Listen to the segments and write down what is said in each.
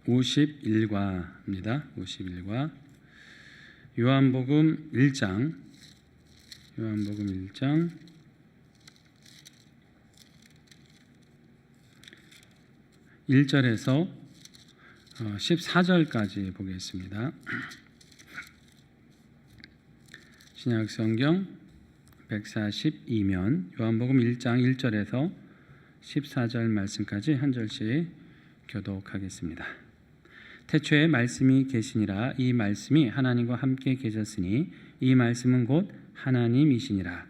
51과입니다. 51과 요한복음 1장 1절에서 14절까지 보겠습니다. 신약성경 142면 요한복음 1장 1절에서 14절 말씀까지 한 절씩 교독하겠습니다. 태초에 말씀이 계시니라. 이 말씀이 하나님과 함께 계셨으니 이 말씀은 곧 하나님이시니라.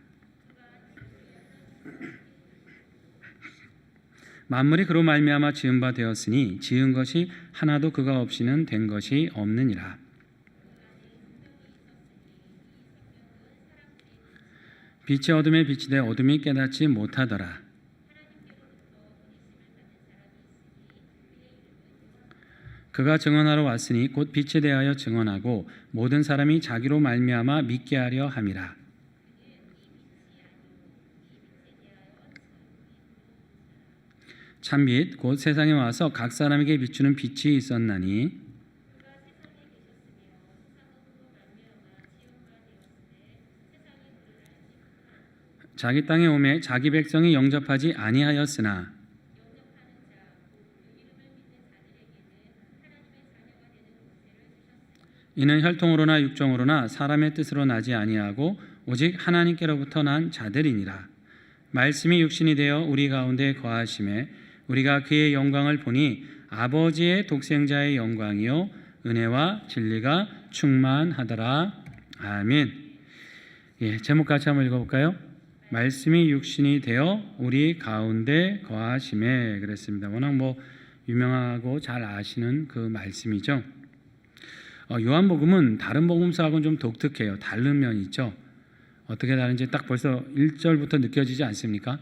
만물이 그로 말미암아 지은 바 되었으니 지은 것이 하나도 그가 없이는 된 것이 없느니라. 빛이 어둠에 비치되 어둠이 깨닫지 못하더라. 그가 증언하러 왔으니 곧 빛에 대하여 증언하고 모든 사람이 자기로 말미암아 믿게 하려 함이라. 참빛 곧 세상에 와서 각 사람에게 비추는 빛이 있었나니 자기 땅에 오매 자기 백성이 영접하지 아니하였으나 이는 혈통으로나 육정으로나 사람의 뜻으로 나지 아니하고 오직 하나님께로부터 난 자들이니라. 말씀이 육신이 되어 우리 가운데 거하심에 우리가 그의 영광을 보니 아버지의 독생자의 영광이요 은혜와 진리가 충만하더라. 아멘. 제목 같이 한번 읽어볼까요? 말씀이 육신이 되어 우리 가운데 거하심에 그랬습니다. 워낙 유명하고 잘 아시는 그 말씀이죠. 요한복음은 다른 복음서하고는 좀 독특해요. 다른 면이 있죠. 어떻게 다른지 딱 벌써 1절부터 느껴지지 않습니까?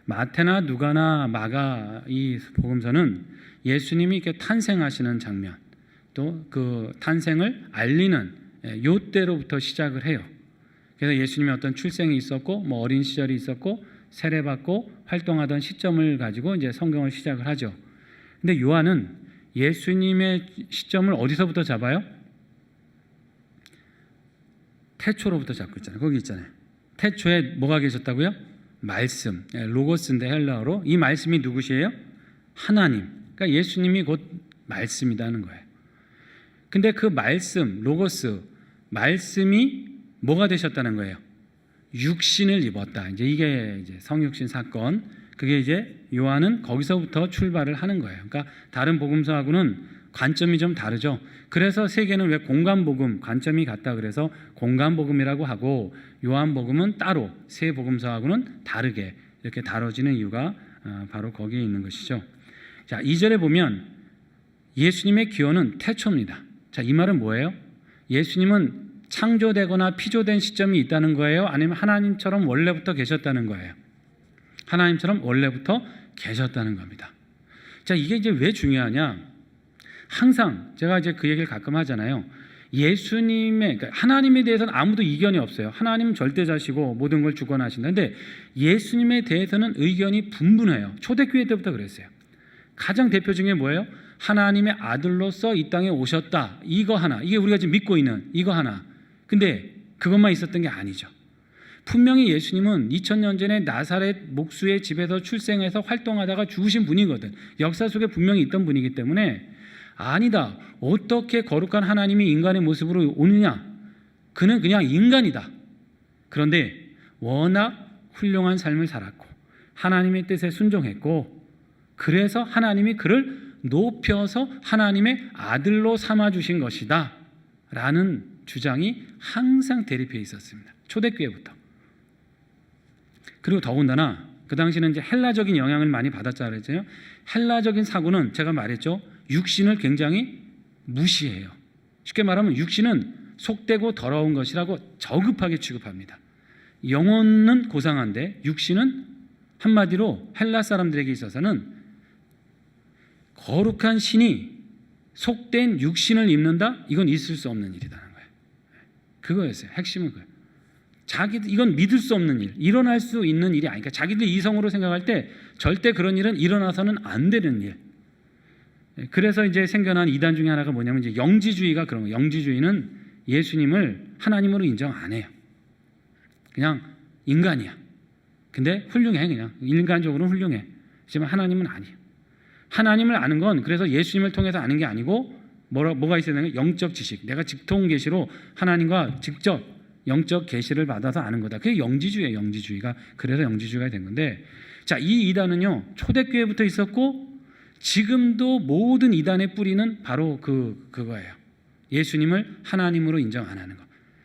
마태나 누가나 마가 이 복음서는 예수님이 이렇게 탄생하시는 장면, 또 그 탄생을 알리는 요때로부터 시작을 해요. 그래서 예수님의 어떤 출생이 있었고, 어린 시절이 있었고, 세례받고 활동하던 시점을 가지고 이제 성경을 시작을 하죠. 근데 요한은 예수님의 시점을 어디서부터 잡아요? 태초로부터 잡고 있잖아요. 거기 있잖아요. 태초에 뭐가 계셨다고요? 말씀, 로고스인데 헬라어로. 이 말씀이 누구시에요? 하나님. 그러니까 예수님이 곧 말씀이라는 거예요. 근데 그 말씀, 로고스, 말씀이 뭐가 되셨다는 거예요? 육신을 입었다. 이게 이제 성육신 사건. 그게 이제 요한은 거기서부터 출발을 하는 거예요. 그러니까 다른 복음서하고는 관점이 좀 다르죠. 그래서 세계는 왜 공간복음, 관점이 같다 그래서 공간복음이라고 하고 요한복음은 따로 세 복음서하고는 다르게 이렇게 다뤄지는 이유가 바로 거기에 있는 것이죠. 자, 2절에 보면 예수님의 기원은 태초입니다. 자, 이 말은 뭐예요? 예수님은 창조되거나 피조된 시점이 있다는 거예요? 아니면 하나님처럼 원래부터 계셨다는 거예요? 하나님처럼 원래부터 계셨다는 겁니다. 자, 이게 이제 왜 중요하냐? 항상 제가 이제 그 얘기를 가끔 하잖아요. 예수님의, 그러니까 하나님에 대해서는 아무도 이견이 없어요. 하나님은 절대자시고 모든 걸 주권하신다. 근데 예수님에 대해서는 의견이 분분해요. 초대교회 때부터 그랬어요. 가장 대표 중에 뭐예요? 하나님의 아들로서 이 땅에 오셨다. 이거 하나. 이게 우리가 지금 믿고 있는 이거 하나. 근데 그것만 있었던 게 아니죠. 분명히 예수님은 2000년 전에 나사렛 목수의 집에서 출생해서 활동하다가 죽으신 분이거든. 역사 속에 분명히 있던 분이기 때문에 아니다. 어떻게 거룩한 하나님이 인간의 모습으로 오느냐? 그는 그냥 인간이다. 그런데 워낙 훌륭한 삶을 살았고 하나님의 뜻에 순종했고 그래서 하나님이 그를 높여서 하나님의 아들로 삼아주신 것이다 라는 주장이 항상 대립해 있었습니다. 초대교회부터. 그리고 더군다나 그 당시는 이제 헬라적인 영향을 많이 받았자 그랬잖아요. 헬라적인 사고는 제가 말했죠. 육신을 굉장히 무시해요. 쉽게 말하면 육신은 속되고 더러운 것이라고 저급하게 취급합니다. 영혼은 고상한데 육신은 한마디로 헬라 사람들에게 있어서는 거룩한 신이 속된 육신을 입는다? 이건 있을 수 없는 일이라는 거예요. 그거였어요. 핵심은 그거예요. 이건 믿을 수 없는 일, 일어날 수 있는 일이 아니니까 자기들 이성으로 생각할 때 절대 그런 일은 일어나서는 안 되는 일. 그래서 이제 생겨난 이단 중에 하나가 뭐냐면 이제 영지주의가 그런 거예요. 영지주의는 예수님을 하나님으로 인정 안 해요. 그냥 인간이야. 근데 훌륭해. 그냥 인간적으로는 훌륭해. 하지만 하나님은 아니에요. 하나님을 아는 건 그래서 예수님을 통해서 아는 게 아니고 뭐가 있어야 되는 거예요? 영적 지식. 내가 직통 계시로 하나님과 직접 영적 계시를 받아서 아는 거다. 그게 영지주의예요. 영지주의가. 그래서 영지주의가 된 건데, 자, 이 이단은요 초대교회부터 있었고 지금도 모든 이단의 뿌리는 바로 그거예요. 예수님을 하나님으로 인정 안 하는 거.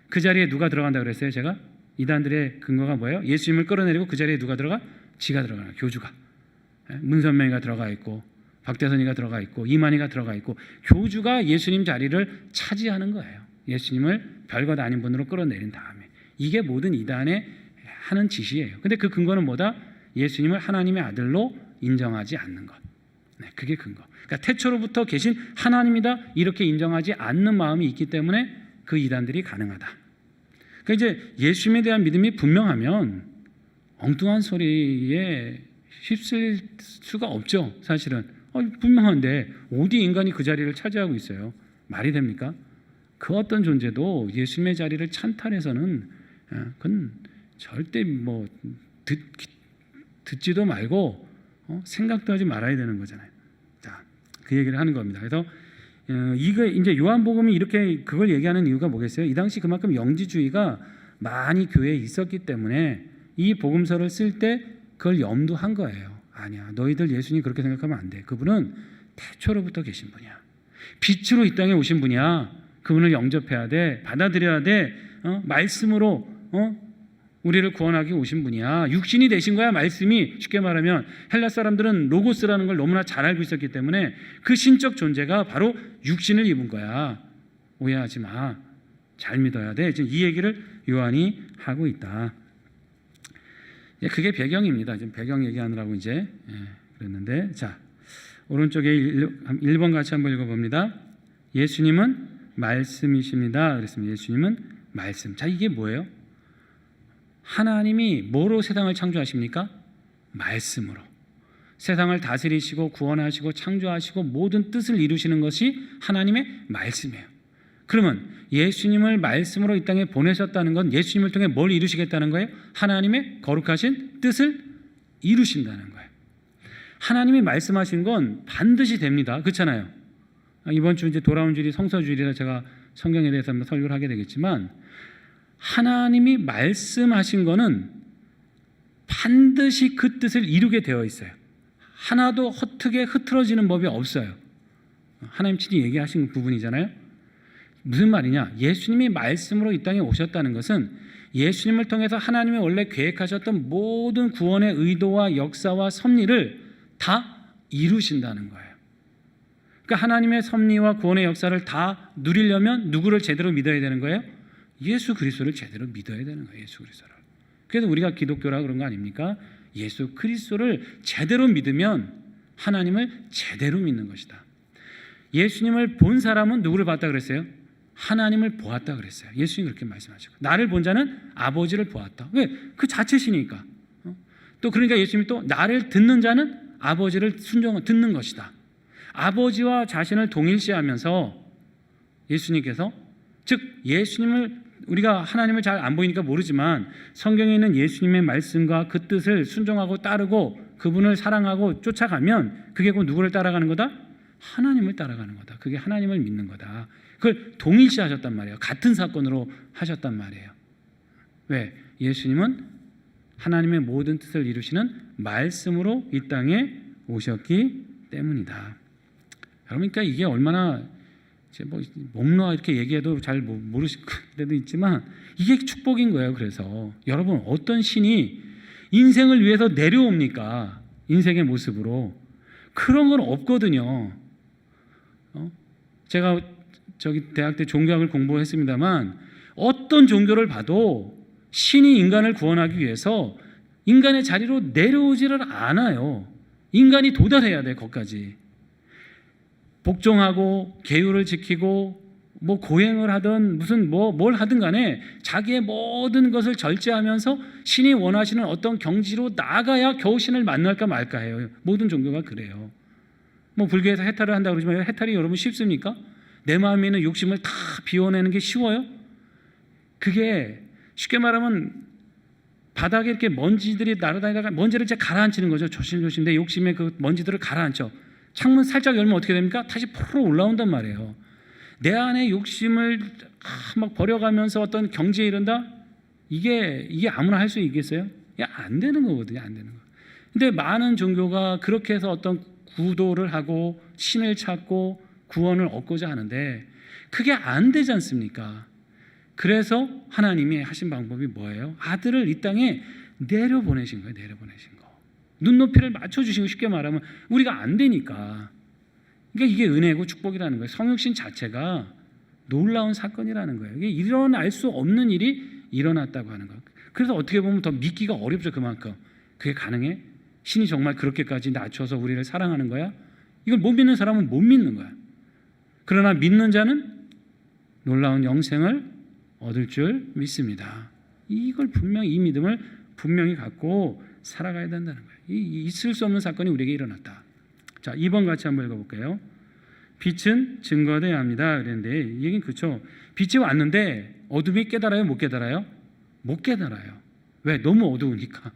그 자리에 누가 들어간다 그랬어요? 제가 이단들의 근거가 뭐예요? 예수님을 끌어내리고 그 자리에 누가 들어가? 지가 들어가요. 교주가. 문선명이가 들어가 있고 박대선이가 들어가 있고 이만희가 들어가 있고 교주가 예수님 자리를 차지하는 거예요. 예수님을 별것 아닌 분으로 끌어내린 다음에. 이게 모든 이단의 하는 짓이에요. 근데 그 근거는 뭐다? 예수님을 하나님의 아들로 인정하지 않는 것. 네, 그게 근거. 그러니까 태초로부터 계신 하나님이다 이렇게 인정하지 않는 마음이 있기 때문에 그 이단들이 가능하다. 그러니까 이제 예수님에 대한 믿음이 분명하면 엉뚱한 소리에 휩쓸 수가 없죠. 사실은 분명한데 어디 인간이 그 자리를 차지하고 있어요. 말이 됩니까? 그 어떤 존재도 예수님의 자리를 찬탈해서는 그건 절대 뭐 듣지도 말고 생각도 하지 말아야 되는 거잖아요. 자, 그 얘기를 하는 겁니다. 그래서 이거 이제 요한복음이 이렇게 그걸 얘기하는 이유가 뭐겠어요? 이 당시 그만큼 영지주의가 많이 교회에 있었기 때문에 이 복음서를 쓸 때 그걸 염두한 거예요. 아니야, 너희들 예수님 그렇게 생각하면 안 돼. 그분은 태초로부터 계신 분이야. 빛으로 이 땅에 오신 분이야. 그분을 영접해야 돼. 받아들여야 돼. 말씀으로 우리를 구원하기 오신 분이야. 육신이 되신 거야. 말씀이. 쉽게 말하면 헬라 사람들은 로고스라는 걸 너무나 잘 알고 있었기 때문에 그 신적 존재가 바로 육신을 입은 거야. 오해하지 마. 잘 믿어야 돼. 지금 이 얘기를 요한이 하고 있다. 그게 배경입니다. 지금 배경 얘기하느라고 이제 그랬는데, 자, 오른쪽에 1번 같이 한번 읽어봅니다. 예수님은 말씀이십니다. 그랬습니다. 예수님은 말씀. 자, 이게 뭐예요? 하나님이 뭐로 세상을 창조하십니까? 말씀으로. 세상을 다스리시고 구원하시고 창조하시고 모든 뜻을 이루시는 것이 하나님의 말씀이에요. 그러면 예수님을 말씀으로 이 땅에 보내셨다는 건 예수님을 통해 뭘 이루시겠다는 거예요? 하나님의 거룩하신 뜻을 이루신다는 거예요. 하나님이 말씀하신 건 반드시 됩니다. 그렇잖아요. 이번 주 이제 돌아온 주일이 성서주일이라 제가 성경에 대해서 한번 설교를 하게 되겠지만, 하나님이 말씀하신 거는 반드시 그 뜻을 이루게 되어 있어요. 하나도 허투게 흐트러지는 법이 없어요. 하나님 친히 얘기하신 부분이잖아요. 무슨 말이냐? 예수님이 말씀으로 이 땅에 오셨다는 것은 예수님을 통해서 하나님이 원래 계획하셨던 모든 구원의 의도와 역사와 섭리를 다 이루신다는 거예요. 그러니까 하나님의 섭리와 구원의 역사를 다 누리려면 누구를 제대로 믿어야 되는 거예요? 예수 그리스도를 제대로 믿어야 되는 거예요. 예수 그리스도를. 그래서 우리가 기독교라 그런 거 아닙니까? 예수 그리스도를 제대로 믿으면 하나님을 제대로 믿는 것이다. 예수님을 본 사람은 누구를 봤다 그랬어요? 하나님을 보았다 그랬어요. 예수님이 그렇게 말씀하시고, 나를 본 자는 아버지를 보았다. 왜? 그 자체시니까. 또 그러니까 예수님이 또 나를 듣는 자는 아버지를 듣는 것이다. 아버지와 자신을 동일시하면서 예수님께서, 즉 예수님을, 우리가 하나님을 잘 안 보이니까 모르지만 성경에 있는 예수님의 말씀과 그 뜻을 순종하고 따르고 그분을 사랑하고 쫓아가면 그게 곧 누구를 따라가는 거다? 하나님을 따라가는 거다. 그게 하나님을 믿는 거다. 그걸 동일시 하셨단 말이에요. 같은 사건으로 하셨단 말이에요. 왜? 예수님은 하나님의 모든 뜻을 이루시는 말씀으로 이 땅에 오셨기 때문이다. 여러분, 그러니까 이게 얼마나 목놓아 이렇게 얘기해도 잘 모르실 때도 있지만 이게 축복인 거예요. 그래서 여러분, 어떤 신이 인생을 위해서 내려옵니까? 인생의 모습으로. 그런 건 없거든요. 제가 대학 때 종교학을 공부했습니다만 어떤 종교를 봐도 신이 인간을 구원하기 위해서 인간의 자리로 내려오지를 않아요. 인간이 도달해야 돼. 거기까지. 복종하고 계율을 지키고 뭐 고행을 하든 무슨 뭘 하든 간에 자기의 모든 것을 절제하면서 신이 원하시는 어떤 경지로 나아가야 겨우 신을 만날까 말까 해요. 모든 종교가 그래요. 뭐 불교에서 해탈을 한다고 그러지만 해탈이 여러분 쉽습니까? 내 마음에 있는 욕심을 다 비워내는 게 쉬워요? 그게 쉽게 말하면 바닥에 이렇게 먼지들이 날아다니다가 먼지를 이제 가라앉히는 거죠. 조심조심 내 욕심의 그 먼지들을 가라앉혀. 창문 살짝 열면 어떻게 됩니까? 다시 푸르 올라온단 말이에요. 내 안에 욕심을 막 버려가면서 어떤 경지에 이른다? 이게 아무나 할 수 있겠어요? 이게 안 되는 거거든요. 안 되는 거. 근데 많은 종교가 그렇게 해서 어떤 구도를 하고 신을 찾고 구원을 얻고자 하는데 그게 안 되지 않습니까? 그래서 하나님이 하신 방법이 뭐예요? 아들을 이 땅에 내려보내신 거예요. 내려보내신 거. 눈높이를 맞춰주신 거. 쉽게 말하면 우리가 안 되니까. 그러니까 이게 은혜고 축복이라는 거예요. 성육신 자체가 놀라운 사건이라는 거예요. 이게 일어날 수 없는 일이 일어났다고 하는 거예요. 그래서 어떻게 보면 더 믿기가 어렵죠. 그만큼. 그게 가능해? 신이 정말 그렇게까지 낮춰서 우리를 사랑하는 거야? 이걸 못 믿는 사람은 못 믿는 거야. 그러나 믿는 자는 놀라운 영생을 얻을 줄 믿습니다. 이걸 분명히 이 믿음을 분명히 갖고 살아가야 된다는 거예요. 있을 수 없는 사건이 우리에게 일어났다. 자, 2번 같이 한번 읽어볼게요. 빛은 증거되어야 합니다. 그랬는데 이 얘기는 그렇죠. 빛이 왔는데 어둠이 깨달아요? 못 깨달아요? 못 깨달아요. 왜? 너무 어두우니까.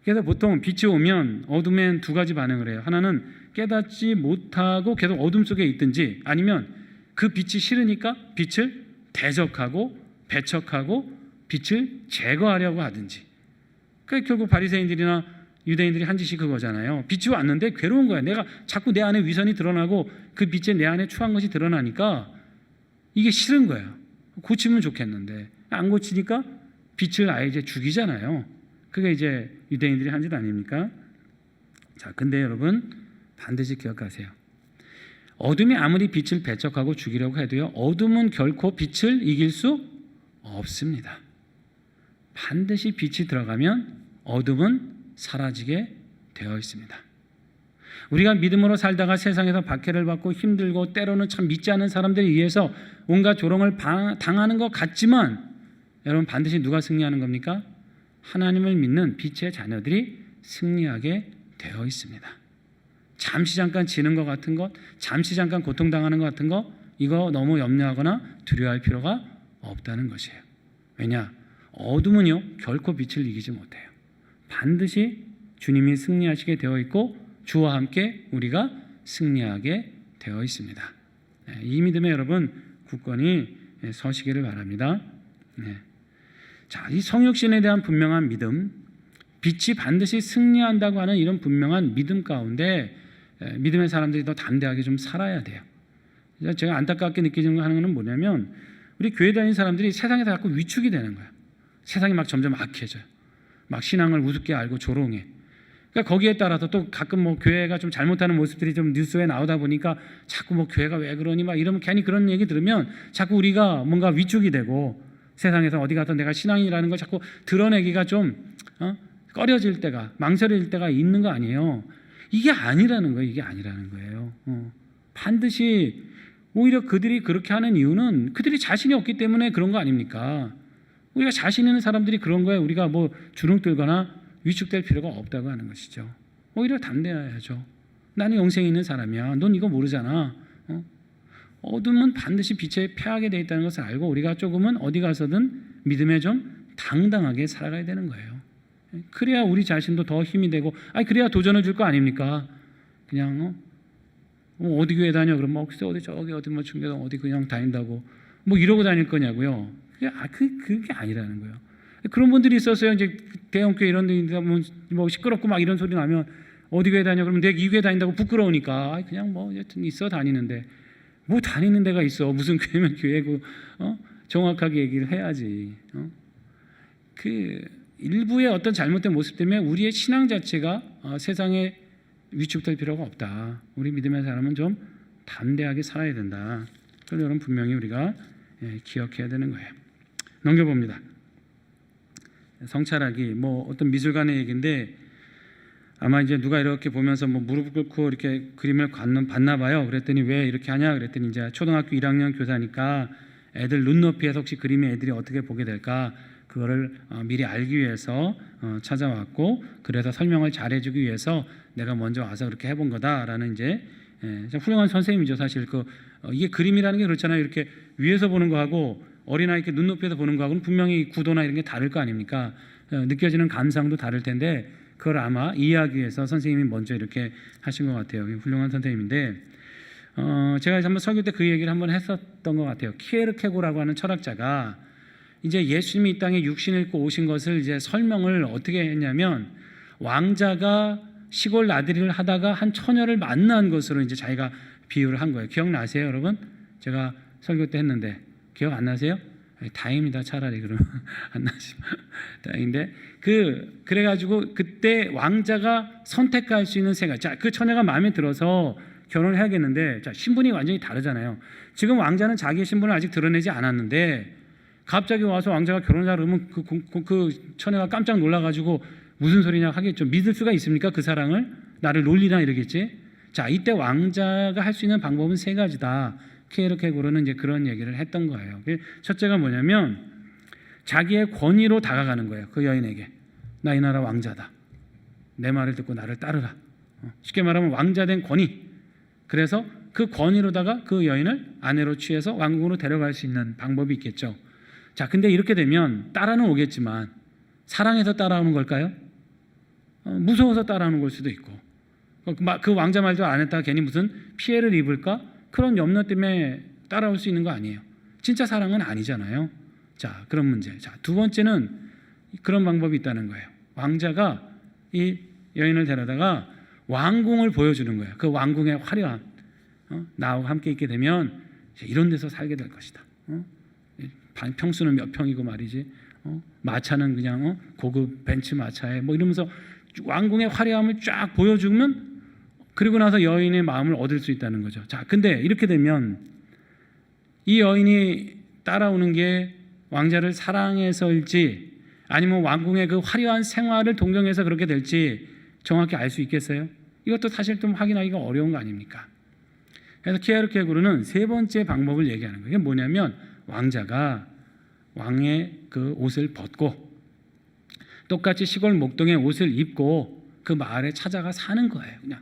그래서 보통 빛이 오면 어둠엔 두 가지 반응을 해요. 하나는 깨닫지 못하고 계속 어둠 속에 있든지 아니면 그 빛이 싫으니까 빛을 대적하고 배척하고 빛을 제거하려고 하든지. 그러니까 결국 바리새인들이나 유대인들이 한 짓이 그거잖아요. 빛이 왔는데 괴로운 거야. 내가 자꾸 내 안에 위선이 드러나고 그 빛에 내 안에 추한 것이 드러나니까 이게 싫은 거야. 고치면 좋겠는데 안 고치니까 빛을 아예 이제 죽이잖아요. 그게 이제 유대인들이 한 짓 아닙니까? 자, 근데 여러분 반드시 기억하세요. 어둠이 아무리 빛을 배척하고 죽이려고 해도요, 어둠은 결코 빛을 이길 수 없습니다. 반드시 빛이 들어가면 어둠은 사라지게 되어 있습니다. 우리가 믿음으로 살다가 세상에서 박해를 받고 힘들고 때로는 참 믿지 않는 사람들에 의해서 온갖 조롱을 당하는 것 같지만 여러분 반드시 누가 승리하는 겁니까? 하나님을 믿는 빛의 자녀들이 승리하게 되어 있습니다. 잠시 잠깐 지는 것 같은 것, 잠시 잠깐 고통당하는 것 같은 것, 이거 너무 염려하거나 두려워할 필요가 없다는 것이에요. 왜냐? 어둠은요 결코 빛을 이기지 못해요. 반드시 주님이 승리하시게 되어 있고 주와 함께 우리가 승리하게 되어 있습니다. 이 믿음에 여러분 굳건히 서시기를 바랍니다. 자, 이 성육신에 대한 분명한 믿음, 빛이 반드시 승리한다고 하는 이런 분명한 믿음 가운데 믿음의 사람들이 더 담대하게 좀 살아야 돼요. 제가 안타깝게 느끼는 건 뭐냐면 우리 교회 다니는 사람들이 세상에서 자꾸 위축이 되는 거예요. 세상이 막 점점 악해져요. 막 신앙을 우습게 알고 조롱해. 그러니까 거기에 따라서 또 가끔 뭐 교회가 좀 잘못하는 모습들이 좀 뉴스에 나오다 보니까 자꾸 뭐 교회가 왜 그러니 막 이러면 괜히 그런 얘기 들으면 자꾸 우리가 뭔가 위축이 되고 세상에서 어디 가서 내가 신앙이라는 걸 자꾸 드러내기가 좀 꺼려질 때가, 망설일 때가 있는 거 아니에요. 이게 아니라는 거예요. 이게 아니라는 거예요. 반드시 오히려 그들이 그렇게 하는 이유는 그들이 자신이 없기 때문에 그런 거 아닙니까? 우리가 자신 있는 사람들이 그런 거에 우리가 뭐 주눅들거나 위축될 필요가 없다고 하는 것이죠. 오히려 담대해야죠. 나는 영생이 있는 사람이야. 넌 이거 모르잖아. 어둠은 반드시 빛에 패하게 되어 있다는 것을 알고 우리가 조금은 어디 가서든 믿음에 좀 당당하게 살아가야 되는 거예요. 그래야 우리 자신도 더 힘이 되고, 그래야 도전을 줄 거 아닙니까? 그냥 어디 교회 다녀? 그럼 뭐 어디 저기 어디 뭐 중교당 어디 그냥 다닌다고 뭐 이러고 다닐 거냐고요? 그게 아니라는 거예요. 그런 분들이 있었어요. 이제 대형교회 이런 데 뭐 시끄럽고 막 이런 소리 나면 어디 교회 다녀? 그러면 내가 이 교회 다닌다고 부끄러우니까 그냥 뭐 여튼 있어 다니는데 뭐 다니는 데가 있어. 무슨 교회면 교회고 정확하게 얘기를 해야지. 그 일부의 어떤 잘못된 모습 때문에 우리의 신앙 자체가 세상에 위축될 필요가 없다. 우리 믿음의 사람은 좀 담대하게 살아야 된다. 그걸 여러분 분명히 우리가 기억해야 되는 거예요. 넘겨봅니다. 성찰하기 뭐 어떤 미술관의 얘기인데 아마 이제 누가 이렇게 보면서 뭐 무릎 꿇고 이렇게 그림을 봤나 봐요. 그랬더니 왜 이렇게 하냐 그랬더니 이제 초등학교 1학년 교사니까 애들 눈높이에서 혹시 그림이 애들이 어떻게 보게 될까 그거를 미리 알기 위해서 찾아왔고 그래서 설명을 잘해주기 위해서 내가 먼저 와서 그렇게 해본 거다라는 이제 훌륭한 선생님이죠. 사실 이게 그림이라는 게 그렇잖아요. 이렇게 위에서 보는 거하고 어린아이 이렇게 눈높이에서 보는 거하고는 분명히 구도나 이런 게 다를 거 아닙니까? 느껴지는 감상도 다를 텐데 그걸 아마 이해하기 위해서 선생님이 먼저 이렇게 하신 것 같아요. 훌륭한 선생님인데 제가 한번 설교 때 그 얘기를 한번 했었던 것 같아요. 키에르케고라고 하는 철학자가 이제 예수님이 이 땅에 육신을 입고 오신 것을 이제 설명을 어떻게 했냐면 왕자가 시골 나들이를 하다가 한 처녀를 만난 것으로 이제 자기가 비유를 한 거예요. 기억나세요, 여러분? 제가 설교 때 했는데 기억 안 나세요? 다행입니다. 차라리 그러면 안 나시면 다행인데 그래가지고 그때 왕자가 선택할 수 있는 세 가지. 자, 그 처녀가 마음에 들어서 결혼을 해야겠는데 자, 신분이 완전히 다르잖아요. 지금 왕자는 자기의 신분을 아직 드러내지 않았는데 갑자기 와서 왕자가 결혼하자 그러면 그 처녀가 깜짝 놀라가지고 무슨 소리냐 하겠죠. 믿을 수가 있습니까? 그 사랑을? 나를 놀리나 이러겠지. 자, 이때 왕자가 할 수 있는 방법은 세 가지다. 키에르케고르는 이제 그런 얘기를 했던 거예요. 첫째가 뭐냐면 자기의 권위로 다가가는 거예요. 그 여인에게 나 이 나라 왕자다. 내 말을 듣고 나를 따르라. 쉽게 말하면 왕자된 권위. 그래서 그 권위로다가 그 여인을 아내로 취해서 왕궁으로 데려갈 수 있는 방법이 있겠죠. 자, 근데 이렇게 되면 따라는 오겠지만 사랑해서 따라오는 걸까요? 무서워서 따라오는 걸 수도 있고 그 왕자 말도 안 했다가 괜히 무슨 피해를 입을까? 그런 염려 때문에 따라올 수 있는 거 아니에요. 진짜 사랑은 아니잖아요. 자, 그런 문제. 자, 두 번째는 그런 방법이 있다는 거예요. 왕자가 이 여인을 데려다가 왕궁을 보여주는 거예요. 그 왕궁의 화려함. 나하고 함께 있게 되면 이런 데서 살게 될 것이다. 평수는 몇 평이고 말이지. 마차는 그냥 고급 벤츠 마차에 뭐 이러면서 왕궁의 화려함을 쫙 보여주면 그리고 나서 여인의 마음을 얻을 수 있다는 거죠. 자, 근데 이렇게 되면 이 여인이 따라오는 게 왕자를 사랑해서일지 아니면 왕궁의 그 화려한 생활을 동경해서 그렇게 될지 정확히 알 수 있겠어요? 이것도 사실 좀 확인하기가 어려운 거 아닙니까? 그래서 키에르케고르는 세 번째 방법을 얘기하는 거예요. 이게 뭐냐면 왕자가 왕의 그 옷을 벗고 똑같이 시골 목동의 옷을 입고 그 마을에 찾아가 사는 거예요. 그냥.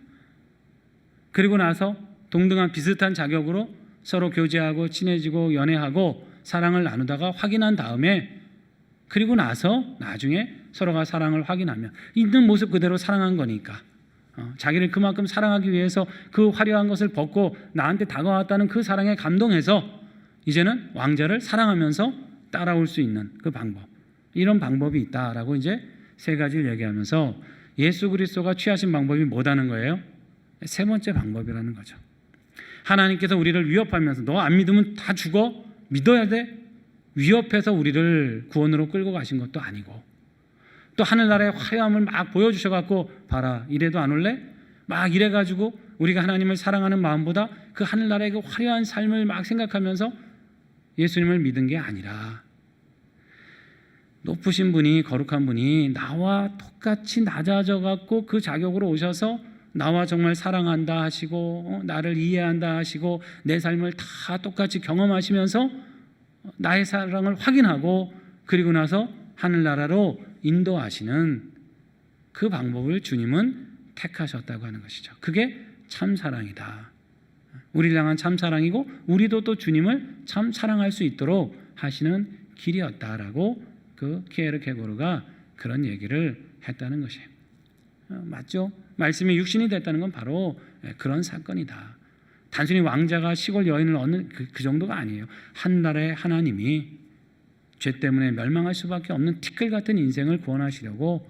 그리고 나서 동등한 비슷한 자격으로 서로 교제하고 친해지고 연애하고 사랑을 나누다가 확인한 다음에 그리고 나서 나중에 서로가 사랑을 확인하면 있는 모습 그대로 사랑한 거니까 자기를 그만큼 사랑하기 위해서 그 화려한 것을 벗고 나한테 다가왔다는 그 사랑에 감동해서 이제는 왕자를 사랑하면서 따라올 수 있는 그 방법, 이런 방법이 있다라고 이제 세 가지를 얘기하면서 예수 그리스도가 취하신 방법이 뭐다는 거예요? 세 번째 방법이라는 거죠. 하나님께서 우리를 위협하면서 너 안 믿으면 다 죽어? 믿어야 돼? 위협해서 우리를 구원으로 끌고 가신 것도 아니고 또 하늘나라의 화려함을 막 보여주셔갖고 봐라 이래도 안 올래? 막 이래가지고 우리가 하나님을 사랑하는 마음보다 그 하늘나라의 그 화려한 삶을 막 생각하면서 예수님을 믿은 게 아니라 높으신 분이 거룩한 분이 나와 똑같이 낮아져갖고 그 자격으로 오셔서 나와 정말 사랑한다 하시고 나를 이해한다 하시고 내 삶을 다 똑같이 경험하시면서 나의 사랑을 확인하고 그리고 나서 하늘나라로 인도하시는 그 방법을 주님은 택하셨다고 하는 것이죠. 그게 참 사랑이다. 우리를 향한 참 사랑이고 우리도 또 주님을 참 사랑할 수 있도록 하시는 길이었다라고 그 키에르케고르가 그런 얘기를 했다는 것이에요. 맞죠? 말씀이 육신이 됐다는 건 바로 그런 사건이다. 단순히 왕자가 시골 여인을 얻는 그 정도가 아니에요. 한 나라의 하나님이 죄 때문에 멸망할 수밖에 없는 티끌 같은 인생을 구원하시려고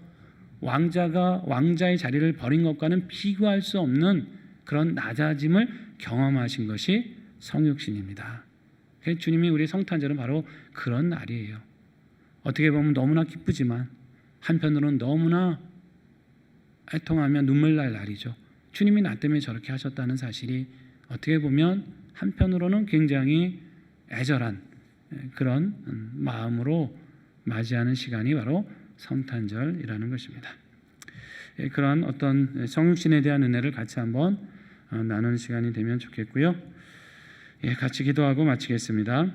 왕자가 왕자의 자리를 버린 것과는 비교할 수 없는 그런 낮아짐을 경험하신 것이 성육신입니다. 주님이 우리 성탄절은 바로 그런 날이에요. 어떻게 보면 너무나 기쁘지만 한편으로는 너무나 애통하며 눈물 날 날이죠. 주님이 나 때문에 저렇게 하셨다는 사실이 어떻게 보면 한편으로는 굉장히 애절한 그런 마음으로 맞이하는 시간이 바로 성탄절이라는 것입니다. 그런 어떤 성육신에 대한 은혜를 같이 한번 나누는 시간이 되면 좋겠고요. 같이 기도하고 마치겠습니다.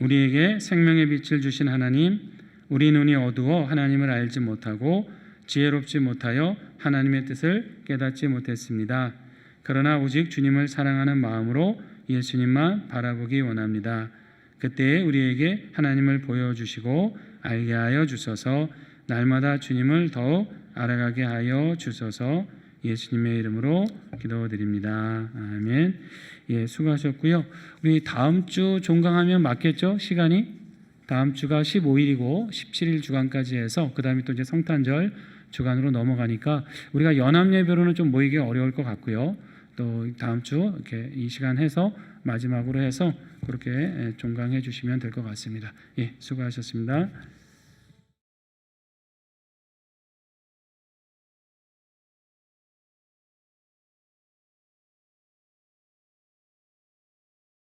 우리에게 생명의 빛을 주신 하나님, 우리 눈이 어두워 하나님을 알지 못하고 지혜롭지 못하여 하나님의 뜻을 깨닫지 못했습니다. 그러나 오직 주님을 사랑하는 마음으로 예수님만 바라보기 원합니다. 그때 우리에게 하나님을 보여주시고 알게 하여 주소서. 날마다 주님을 더욱 알아가게 하여 주소서. 예수님의 이름으로 기도드립니다. 아멘. 예, 수고하셨고요. 우리 다음 주 종강하면 맞겠죠? 시간이? 다음 주가 15일이고 17일 주간까지 해서 그 다음에 또 이제 성탄절 주간으로 넘어가니까 우리가 연합예배로는 좀 모이기 어려울 것 같고요. 또 다음 주 이렇게 이 시간 해서 마지막으로 해서 그렇게 종강해 주시면 될 것 같습니다. 예, 수고하셨습니다.